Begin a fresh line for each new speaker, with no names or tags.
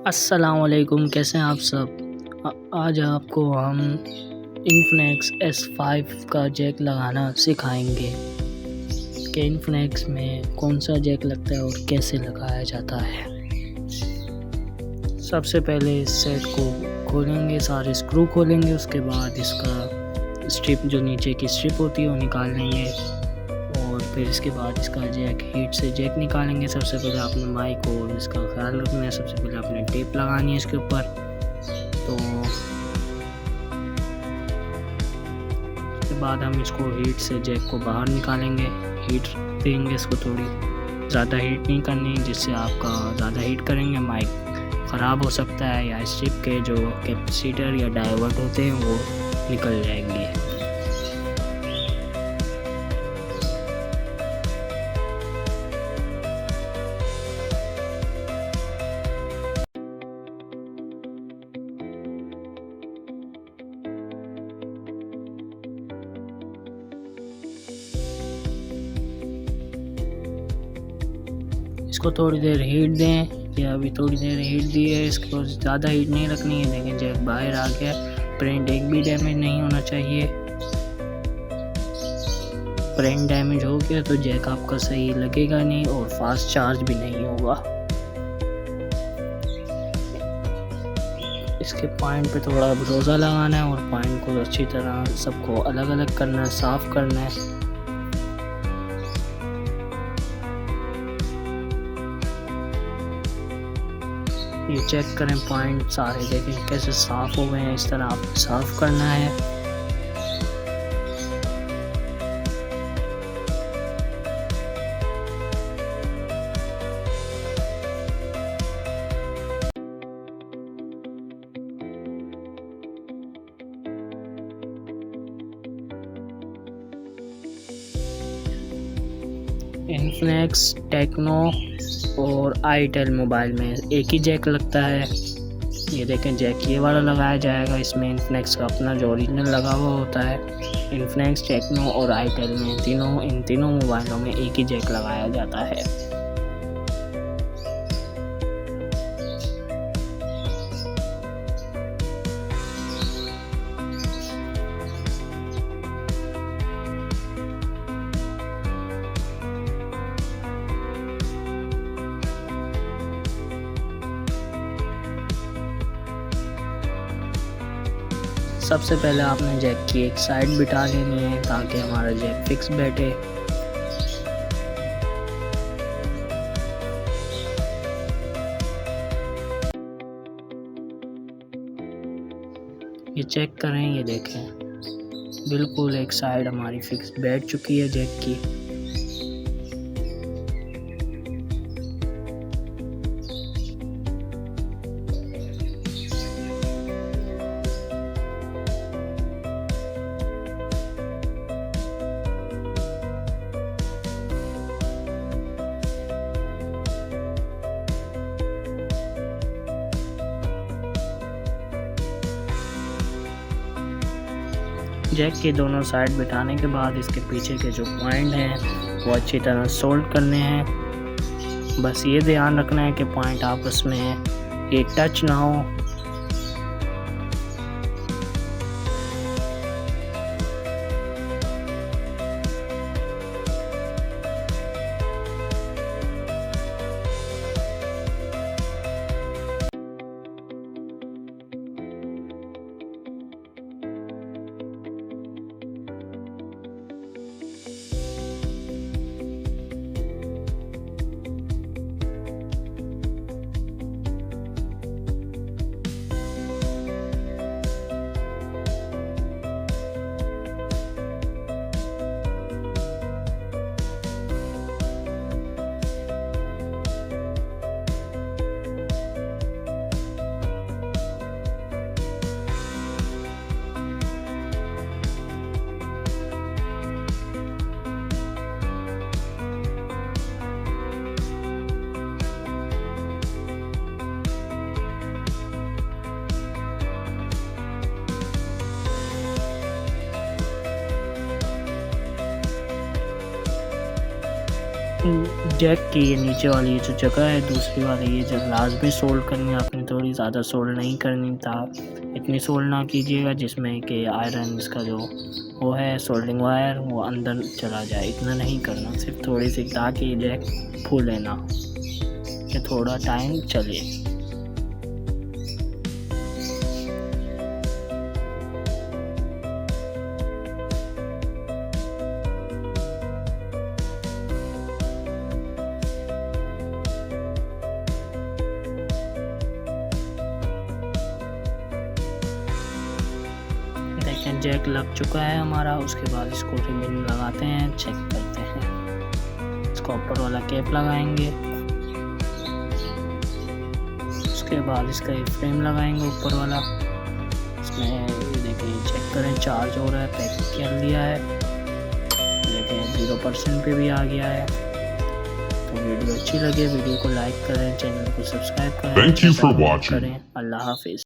अस्सलामुअलैकुम, कैसे हैं आप सब। आज आपको हम इन्फिनिक्स S5 का जैक लगाना सिखाएंगे कि इन्फिनिक्स में कौन सा जैक लगता है और कैसे लगाया जाता है। सबसे पहले इस सेट को खोलेंगे, सारे स्क्रू खोलेंगे, उसके बाद इसका स्ट्रिप जो नीचे की स्ट्रिप होती है वो निकाल लेंगे और फिर इसके बाद इसका जैक हीट से जैक निकालेंगे। सबसे पहले आपने माइक और इसका ख्याल रखना है। सबसे पहले आपने टेप लगानी है इसके ऊपर। तो उसके बाद हम इसको हीट से जैक को बाहर निकालेंगे। हीट देंगे इसको, थोड़ी ज़्यादा हीट नहीं करनी, जिससे आपका ज़्यादा हीट करेंगे माइक ख़राब हो सकता है या स्ट्रिप के जो कैपेसिटर या डाइवर्ट होते हैं वो निकल जाएंगे। इसको थोड़ी देर हीट दें, या अभी थोड़ी देर हीट दी है, इसको ज़्यादा हीट नहीं रखनी है। लेकिन जैक बाहर आ गया, प्रिंट एक भी डैमेज नहीं होना चाहिए। प्रिंट डैमेज हो गया तो जैक आपका सही लगेगा नहीं और फास्ट चार्ज भी नहीं होगा। इसके पॉइंट पे थोड़ा भरोसा लगाना है और पॉइंट को अच्छी तरह सबको अलग अलग करना है, साफ़ करना है। ये चेक करें, पॉइंट सारे देखें कैसे साफ़ हो गए हैं। इस तरह आपको साफ़ करना है। इन्फिनिक्स, टेक्नो और आईटेल मोबाइल में एक ही जैक लगता है। ये देखें, जैक ये वाला लगाया जाएगा। इसमें इन्फिनिक्स का अपना जो ओरिजिनल लगा हुआ होता है। इन्फिनिक्स, टेक्नो और आईटेल में इन तीनों मोबाइलों में एक ही जैक लगाया जाता है। सबसे पहले आपने जैक की एक साइड बिठा लेनी है ताकि हमारा जैक फिक्स बैठे। ये चेक करें, ये देखें बिल्कुल एक साइड हमारी फिक्स बैठ चुकी है जैक की। जैक के दोनों साइड बिठाने के बाद इसके पीछे के जो पॉइंट हैं वो अच्छी तरह सोल्ड करने हैं। बस ये ध्यान रखना है कि पॉइंट आपस में ये टच ना हो। जैक की ये नीचे वाली ये जो जगह है, दूसरी वाली ये जो लाजमी सोल्ड करनी है आपने, थोड़ी ज़्यादा सोल्ड नहीं करनी था, इतनी सोल्ड ना कीजिएगा जिसमें कि आयरन इसका जो वो है सोल्डिंग वायर वो अंदर चला जाए, इतना नहीं करना, सिर्फ थोड़ी सी, ताकि जैक फूले ना, कि थोड़ा टाइम चले। देखें जैक लग चुका है हमारा। उसके बाद इसको रिबन लगाते हैं, चेक करते हैं। इसको ऊपर वाला कैप लगाएंगे, उसके बाद इसका ये फ्रेम लगाएंगे ऊपर वाला। इसमें देखिए चेक करें चार्ज हो रहा है, पैक कर लिया है, देखिए 0% पे भी आ गया है। तो वीडियो अच्छी लगे वीडियो को लाइक करें, चैनल को सब्सक्राइब करें,
Thank you for watching.
करें। अल्लाह हाफिज़।